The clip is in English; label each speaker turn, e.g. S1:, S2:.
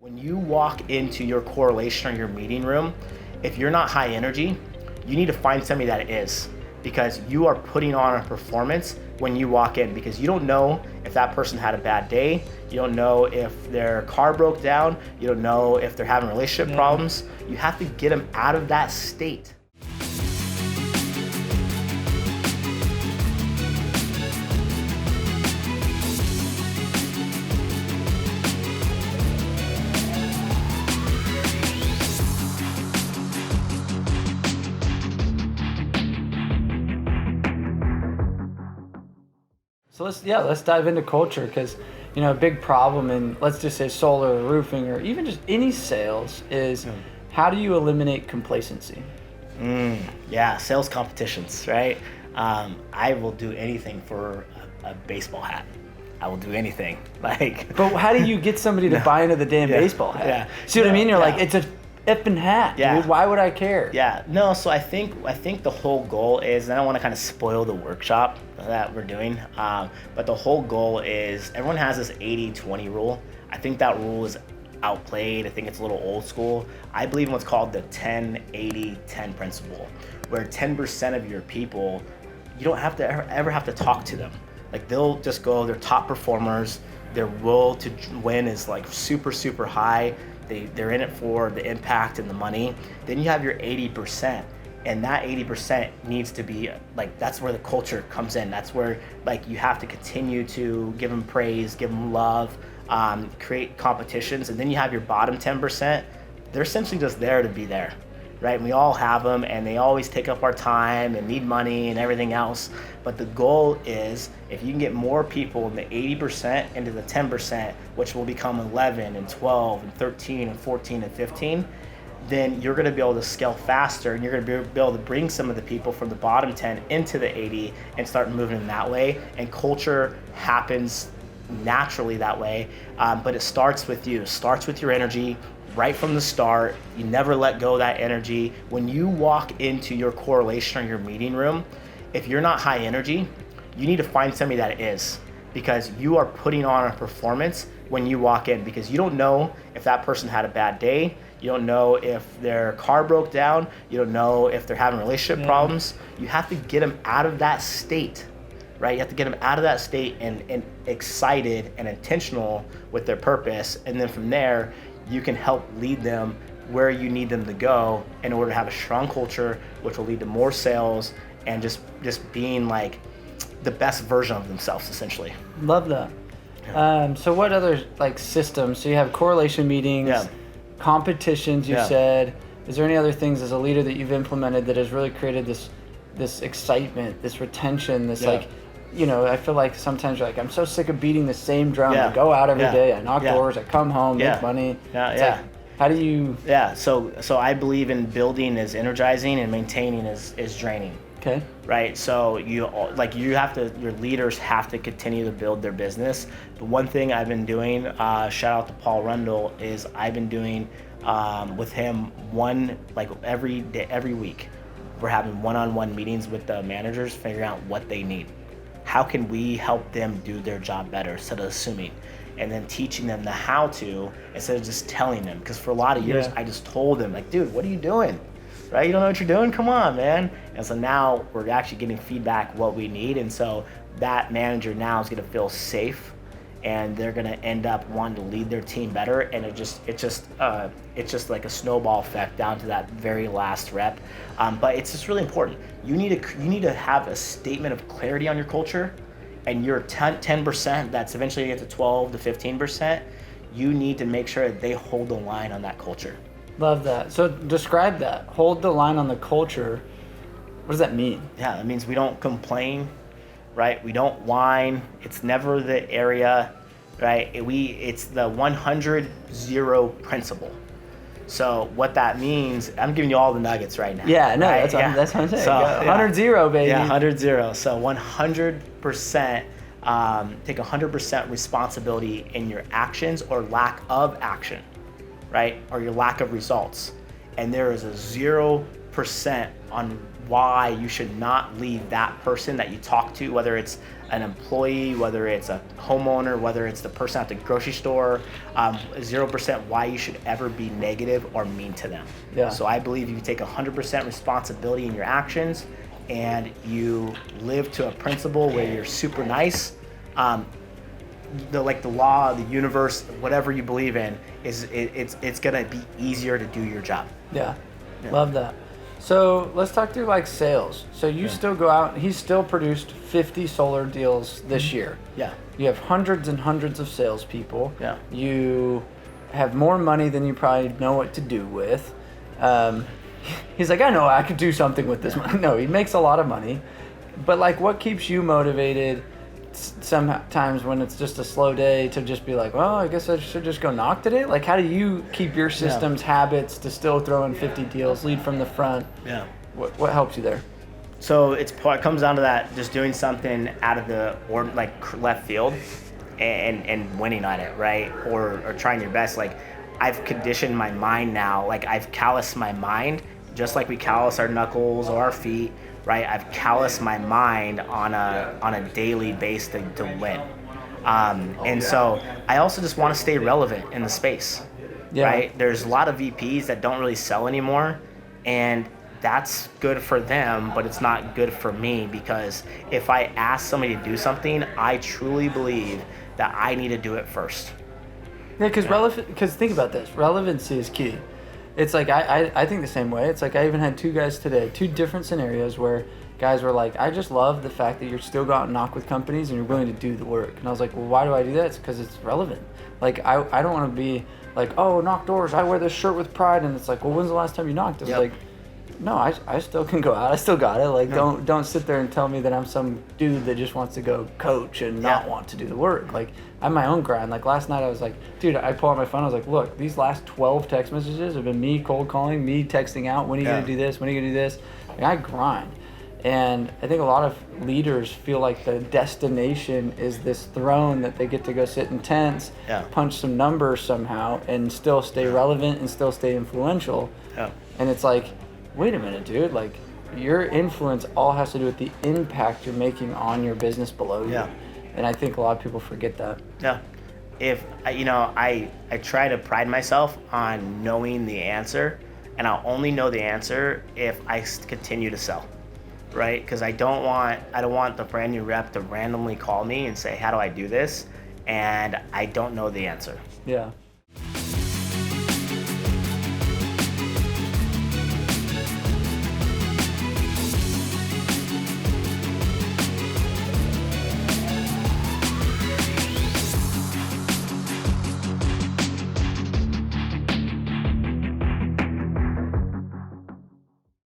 S1: When you walk into your correlation or your meeting room, if you're not high energy, you need to find somebody that is, because you are putting on a performance when you walk in, because you don't know if that person had a bad day. You don't know if their car broke down. You don't know if they're having relationship problems. You have to get them out of that state.
S2: So let's dive into culture, because a big problem in, let's just say, solar or roofing or even just any sales is how do you eliminate complacency?
S1: Sales competitions, right? I will do anything for a baseball hat. I will do anything.
S2: But how do you get somebody to buy into the damn baseball hat?
S1: Yeah.
S2: See what I mean? You're like, it's a effing hat, dude. Why would I care?
S1: So I think the whole goal is, and I don't want to kind of spoil the workshop that we're doing, but the whole goal is everyone has this 80-20 rule. I think that rule is outplayed. I think it's a little old school. I believe in what's called the 10-80-10 principle, where 10% of your people, you don't have to ever have to talk to them. Like, they'll just go, they're top performers, their will to win is like super, super high. They're in it for the impact and the money. Then you have your 80%, and that 80% needs to be like, that's where the culture comes in. That's where, like, you have to continue to give them praise, give them love, create competitions. And then you have your bottom 10%. They're essentially just there to be there, right? And we all have them, and they always take up our time and need money and everything else. But the goal is, if you can get more people in the 80% into the 10%, which will become 11 and 12 and 13 and 14 and 15, then you're going to be able to scale faster, and you're going to be able to bring some of the people from the bottom 10 into the 80 and start moving in that way. And culture happens naturally that way, but it starts with you. It starts with your energy. Right from the start, you never let go of that energy. When you walk into your correlation or your meeting room, if you're not high energy, you need to find somebody that is, because you are putting on a performance when you walk in, because you don't know if that person had a bad day. You don't know if their car broke down. You don't know if they're having relationship problems. You have to get them out of that state, right? You have to get them out of that state and excited and intentional with their purpose. And then from there, you can help lead them where you need them to go in order to have a strong culture, which will lead to more sales and just being like the best version of themselves, essentially.
S2: Love that. So what other systems? So you have correlation meetings, competitions, you said. Is there any other things as a leader that you've implemented that has really created this excitement, this retention, this I feel like sometimes you're like, I'm so sick of beating the same drum. I go out every day, I knock doors, I come home, make money. How do you...
S1: So I believe in building is energizing and maintaining is draining.
S2: Okay.
S1: Right. So your leaders have to continue to build their business. The one thing I've been doing, shout out to Paul Rundle, is I've been doing with him every week. We're having one-on-one meetings with the managers, figuring out what they need. How can we help them do their job better instead of assuming? And then teaching them the how to instead of just telling them. Because for a lot of years, I just told them, like, dude, what are you doing? Right? You don't know what you're doing? Come on, man. And so now we're actually getting feedback what we need. And so that manager now is going to feel safe, and they're going to end up wanting to lead their team better. And it's just like a snowball effect down to that very last rep. But it's just really important. You need to have a statement of clarity on your culture, and your 10% that's eventually going to get to 12 to 15%. You need to make sure that they hold the line on that culture.
S2: Love that. So describe that. Hold the line on the culture. What does that mean?
S1: Yeah, it means we don't complain, right? We don't whine. It's never the area, right? It's the 100-0 principle. So what that means, I'm giving you all the nuggets right now.
S2: Yeah, no,
S1: right?
S2: That's what I'm saying. So, 100-0, baby.
S1: Yeah, 100-0. So 100%, take 100% responsibility in your actions or lack of action, right? Or your lack of results. And there is a 0% on why you should not leave that person that you talk to, whether it's an employee, whether it's a homeowner, whether it's the person at the grocery store, 0% why you should ever be negative or mean to them.
S2: Yeah.
S1: So I believe you take 100% responsibility in your actions, and you live to a principle where you're super nice. The law, the universe, whatever you believe in, it's gonna be easier to do your job.
S2: Yeah. Love that. So let's talk through like sales. So you still go out, he's still produced 50 solar deals this year.
S1: Yeah.
S2: You have hundreds and hundreds of salespeople.
S1: Yeah.
S2: You have more money than you probably know what to do with. He's like, I know I could do something with this money. No, he makes a lot of money. But like, what keeps you motivated sometimes when it's just a slow day to just be like, well, I guess I should just go knock today? Like, how do you keep your systems, habits to still throw in 50 deals, lead from the front?
S1: Yeah.
S2: What helps you there?
S1: So it comes down to that, just doing something out of the left field and winning on it, right? Or trying your best. Like, I've conditioned my mind now. Like, I've calloused my mind, just like we callous our knuckles or our feet, right? I've calloused my mind on a daily basis to win. And so I also just want to stay relevant in the space, right? There's a lot of VPs that don't really sell anymore, and that's good for them, but it's not good for me, because if I ask somebody to do something, I truly believe that I need to do it first.
S2: Yeah, because think about this. Relevancy is key. It's like, I think the same way. It's like, I even had two guys today, two different scenarios where guys were like, I just love the fact that you're still go out and knock with companies and you're willing to do the work. And I was like, well, why do I do that? It's because it's relevant. Like, I don't want to be like, oh, knock doors, I wear this shirt with pride. And it's like, well, when's the last time you knocked? It's like, no, I still can go out. I still got it. Like, don't sit there and tell me that I'm some dude that just wants to go coach and not want to do the work. Like, I have my own grind. Like, last night I was like, dude, I pull out my phone. I was like, look, these last 12 text messages have been me cold calling, me texting out. When are you going to do this? When are you going to do this? Like, I grind. And I think a lot of leaders feel like the destination is this throne that they get to go sit in tents, punch some numbers somehow, and still stay relevant and still stay influential. Yeah. And it's like, wait a minute, dude. Like, your influence all has to do with the impact you're making on your business below you. Yeah. And I think a lot of people forget that. Yeah.
S1: If, I try to pride myself on knowing the answer, and I'll only know the answer if I continue to sell, right? Because I don't want the brand new rep to randomly call me and say, how do I do this? And I don't know the answer.
S2: Yeah.